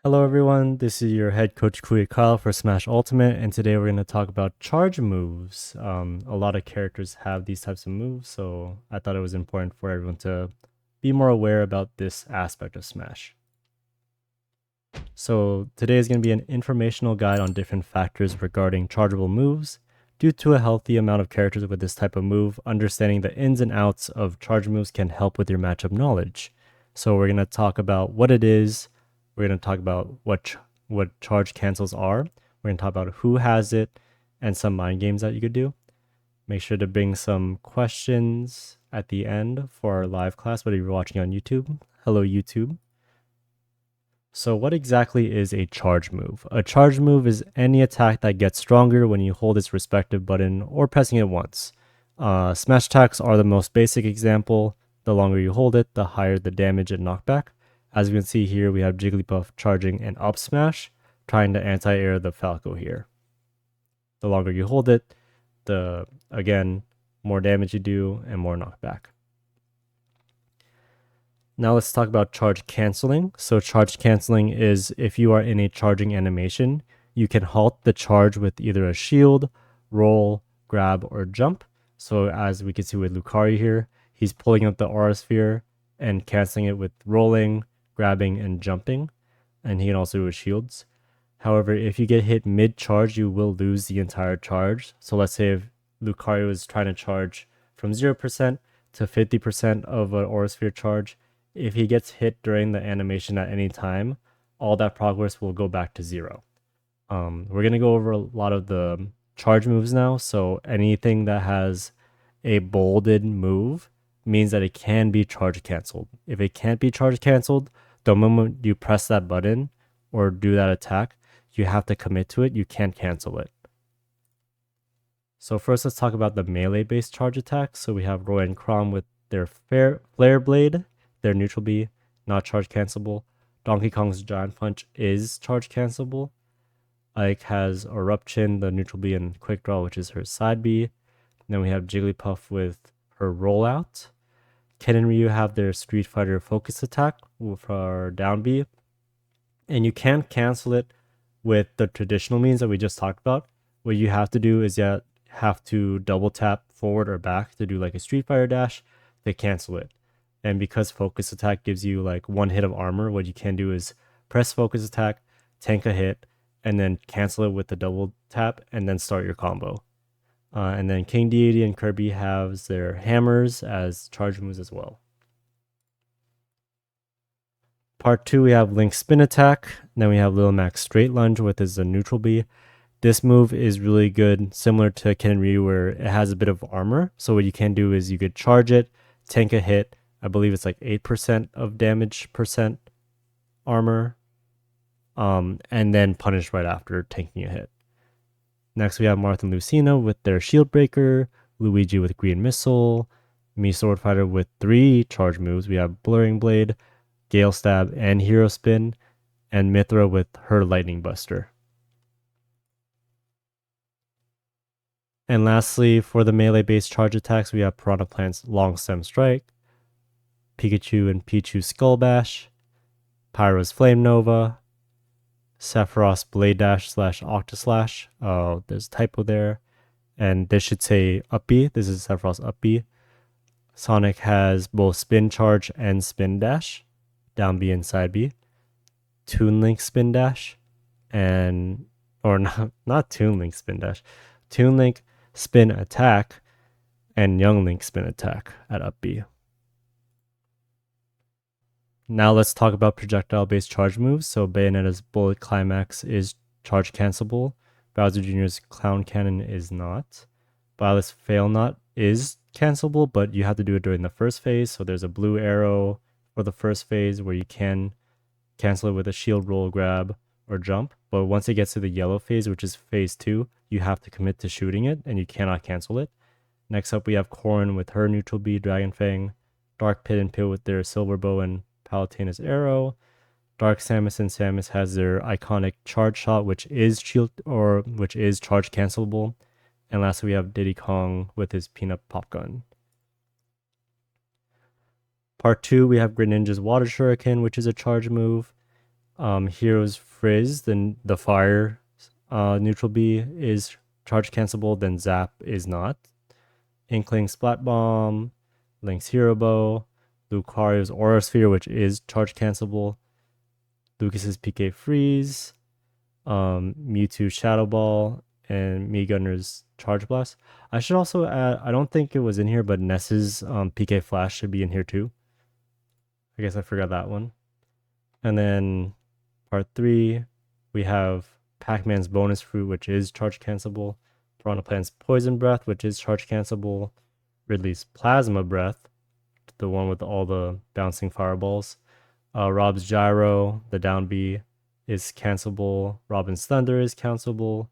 Hello everyone, this is your head coach Kuya for Smash Ultimate, and today we're going to talk about charge moves. A lot of characters have these types of moves, so I thought it was important for everyone to be more aware about this aspect of Smash. So today is going to be an informational guide on different factors regarding chargeable moves. Due to a healthy amount of characters with this type of move, understanding the ins and outs of charge moves can help with your matchup knowledge. So we're going to talk about what it is. We're going to talk about what charge cancels are. We're going to talk about who has it and some mind games that you could do. Make sure to bring some questions at the end for our live class, whether you're watching on YouTube. Hello, YouTube. So what exactly is a charge move? A charge move is any attack that gets stronger when you hold its respective button or pressing it once. Smash attacks are the most basic example. The longer you hold it, the higher the damage and knockback. As you can see here, we have Jigglypuff charging an up smash, trying to anti-air the Falco here. The longer you hold it, the again, more damage you do and more knockback. Now let's talk about charge canceling. So charge canceling is if you are in a charging animation, you can halt the charge with either a shield, roll, grab, or jump. So as we can see with Lucario here, he's pulling up the aura sphere and canceling it with rolling, grabbing, and jumping. And he can also do with shields. However, if you get hit mid-charge, you will lose the entire charge. So let's say if Lucario is trying to charge from 0% to 50% of an aura sphere charge, if he gets hit during the animation at any time, all that progress will go back to zero. We're going to go over a lot of the charge moves now. So anything that has a bolded move means that it can be charge canceled. If it can't be charge canceled, the moment you press that button or do that attack, you have to commit to it. You can't cancel it. So first, let's talk about the melee-based charge attacks. So we have Roy and Chrom with their Flare Blade, their neutral B, not charge cancelable. Donkey Kong's Giant Punch is charge cancelable. Ike has Eruption, the neutral B, and Quick Draw, which is her side B. Then we have Jigglypuff with her Rollout. Ken and Ryu have their Street Fighter Focus Attack with our down B. And you can't cancel it with the traditional means that we just talked about. What you have to do is you have to double tap forward or back to do like a Street Fighter dash to cancel it. And because focus attack gives you like one hit of armor, what you can do is press focus attack, tank a hit, and then cancel it with the double tap and then start your combo. And then King Deity and Kirby have their hammers as charge moves as well. Part 2, we have Link Spin Attack. Then we have Lil Max Straight Lunge with his neutral B. This move is really good, similar to Ken and Ryu, where it has a bit of armor. So what you can do is you could charge it, tank a hit. I believe it's like 8% of damage percent armor, and then punish right after tanking a hit. Next, we have Marth and Lucina with their Shield Breaker, Luigi with Green Missile, Me Sword Fighter with 3 charge moves. We have Blurring Blade, Gale Stab, and Hero Spin, and Mithra with her Lightning Buster. And lastly, for the melee-based charge attacks, we have Piranha Plant's Long Stem Strike, Pikachu and Pichu Skull Bash, Pyro's Flame Nova, Sephiroth's Blade Dash / Octaslash. Oh, there's a typo there. And this should say up B. This is Sephiroth's up B. Sonic has both Spin Charge and Spin Dash, down B and side B. Toon Link Spin Dash, and or not Toon Link Spin Dash. Toon Link Spin Attack and Young Link Spin Attack at up B. Now let's talk about projectile-based charge moves. So Bayonetta's Bullet Climax is charge cancelable. Bowser Jr.'s Clown Cannon is not. Violet's Fail Not is cancelable, but you have to do it during the first phase. So there's a blue arrow for the first phase where you can cancel it with a shield, roll, grab, or jump. But once it gets to the yellow phase, which is phase 2, you have to commit to shooting it, and you cannot cancel it. Next up, we have Corrin with her neutral B, Dragon Fang, Dark Pit and Pit with their Silver Bow and Palutena's Arrow. Dark Samus and Samus has their iconic charge shot, which is shield or which is charge cancelable. And lastly, we have Diddy Kong with his Peanut Pop Gun. Part 2, we have Greninja's Water Shuriken, which is a charge move. Hero's Frizz, then the fire neutral B is charge cancelable, then Zap is not. Inkling Splat Bomb, Link's Hero Bow, Lucario's Aura Sphere, which is charge cancelable, Lucas's PK Freeze, Mewtwo Shadow Ball, and Mii Gunner's Charge Blast. I should also add, I don't think it was in here, but Ness's PK Flash should be in here too. I guess I forgot that one. And then part 3, we have Pac-Man's Bonus Fruit, which is charge cancelable, Piranha Plant's Poison Breath, which is charge cancelable, Ridley's Plasma Breath, the one with all the bouncing fireballs, Rob's Gyro, the down B, is cancelable, Robin's Thunder is cancelable,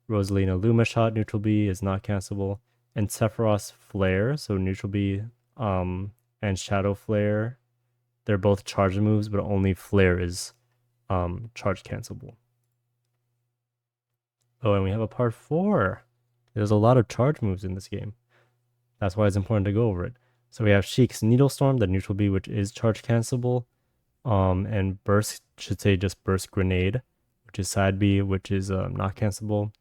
Rosalina Luma Shot, neutral B, is not cancelable, and Sephiroth's Flare, so neutral B, and Shadow Flare, they're both charge moves, but only Flare is charge cancelable. Oh, and we have a part 4. There's a lot of charge moves in this game. That's why it's important to go over it. So we have Sheik's Needle Storm, the neutral B, which is charge cancelable. And Burst should say just Burst Grenade, which is side B, which is not cancelable.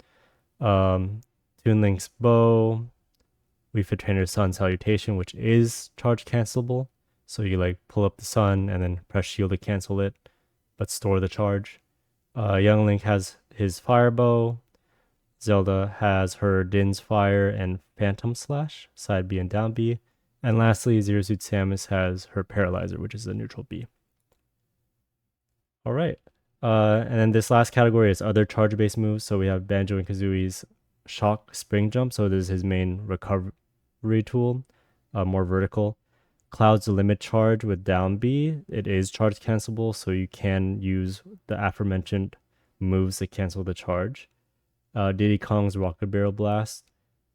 Toon Link's Bow, Wii Fit Trainer's Sun Salutation, which is charge cancelable. So you like pull up the sun and then press shield to cancel it, but store the charge. Young Link has his Fire Bow. Zelda has her Din's Fire and Phantom Slash, side B and down B. And lastly, Zero Suit Samus has her Paralyzer, which is a neutral B. All right. And then this last category is other charge-based moves. So we have Banjo and Kazooie's Shock Spring Jump. So this is his main recovery tool, more vertical. Cloud's Limit Charge with down B. It is charge cancelable, so you can use the aforementioned moves to cancel the charge. Diddy Kong's Rocket Barrel Blast.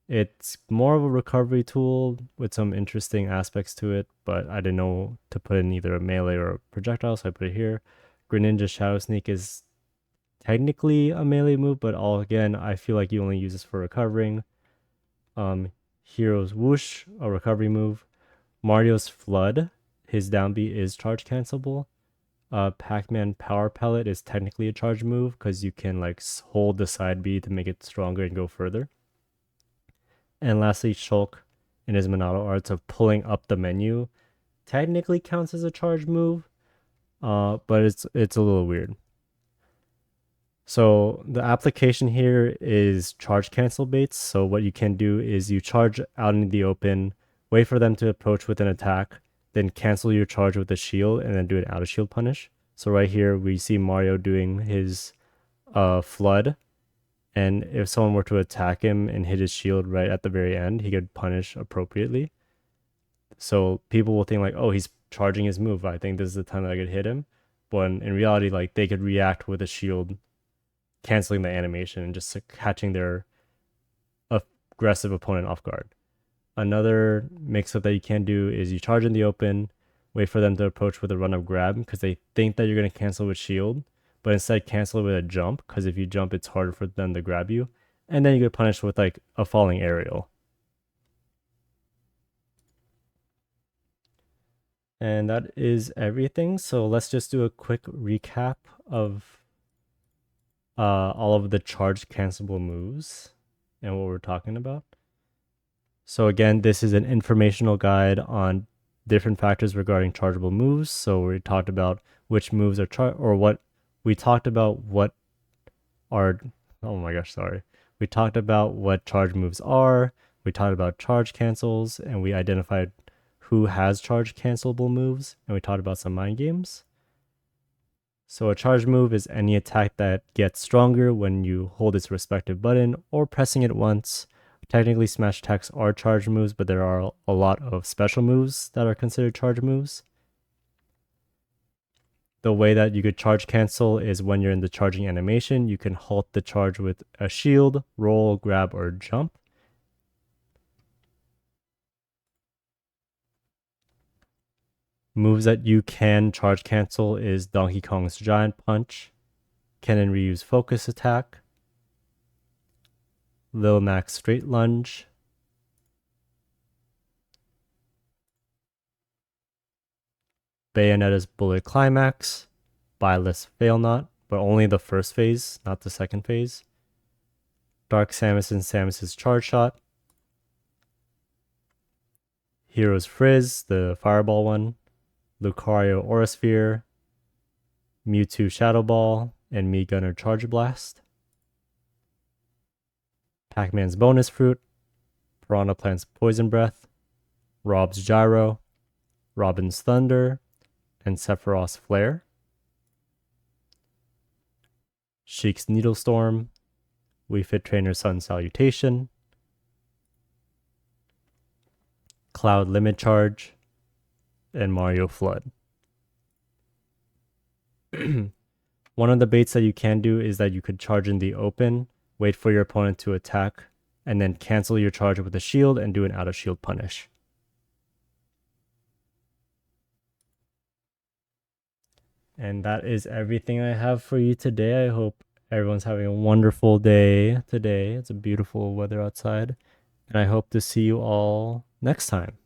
It's more of a recovery tool with some interesting aspects to it, but I didn't know to put in either a melee or a projectile, so I put it here. Greninja's Shadow Sneak is technically a melee move, but again, I feel like you only use this for recovering. Hero's Whoosh, a recovery move. Mario's Flood, his down B is charge cancelable. Pac-Man Power Pellet is technically a charge move because you can like hold the side B to make it stronger and go further. And lastly, Shulk in his Monado arts of pulling up the menu technically counts as a charge move, but it's a little weird. So the application here is charge cancel baits. So what you can do is you charge out in the open, wait for them to approach with an attack, then cancel your charge with a shield, and then do an out of shield punish. So right here we see Mario doing his flood, and if someone were to attack him and hit his shield right at the very end, he could punish appropriately. So people will think like, oh, he's charging his move, I think this is the time that I could hit him. But in reality, like they could react with a shield, canceling the animation and just catching their aggressive opponent off guard. Another mix-up that you can do is you charge in the open, wait for them to approach with a run-up grab because they think that you're going to cancel with shield, but instead cancel it with a jump because if you jump, it's harder for them to grab you. And then you get punished with like a falling aerial. And that is everything. So let's just do a quick recap of all of the charge cancelable moves and what we're talking about. So again, this is an informational guide on different factors regarding chargeable moves. So we talked about which moves are we talked about what are, oh my gosh, sorry. We talked about what charge moves are. We talked about charge cancels, and we identified who has charge cancelable moves, and we talked about some mind games. So a charge move is any attack that gets stronger when you hold its respective button or pressing it once. Technically, smash attacks are charge moves, but there are a lot of special moves that are considered charge moves. The way that you could charge cancel is when you're in the charging animation, you can halt the charge with a shield, roll, grab, or jump. Moves that you can charge cancel is Donkey Kong's Giant Punch, Ken and Ryu's Focus Attack, Lil Mac's Straight Lunge, Bayonetta's Bullet Climax, Byless Fail Not, but only the first phase, not the second phase. Dark Samus's Charge Shot. Hero's Frizz, the Fireball one. Lucario Aura Sphere. Mewtwo Shadow Ball, and Mii Gunner Charge Blast. Pac-Man's Bonus Fruit. Piranha Plant's Poison Breath. Rob's Gyro. Robin's Thunder, and Sephiroth's Flare. Sheik's Needle Storm. Wii Fit Trainer Sun Salutation. Cloud Limit Charge, and Mario Flood. One of the baits that you can do is that you could charge in the open, wait for your opponent to attack, and then cancel your charge with a shield and do an out of shield punish. And that is everything I have for you today. I hope everyone's having a wonderful day today. It's a beautiful weather outside. And I hope to see you all next time.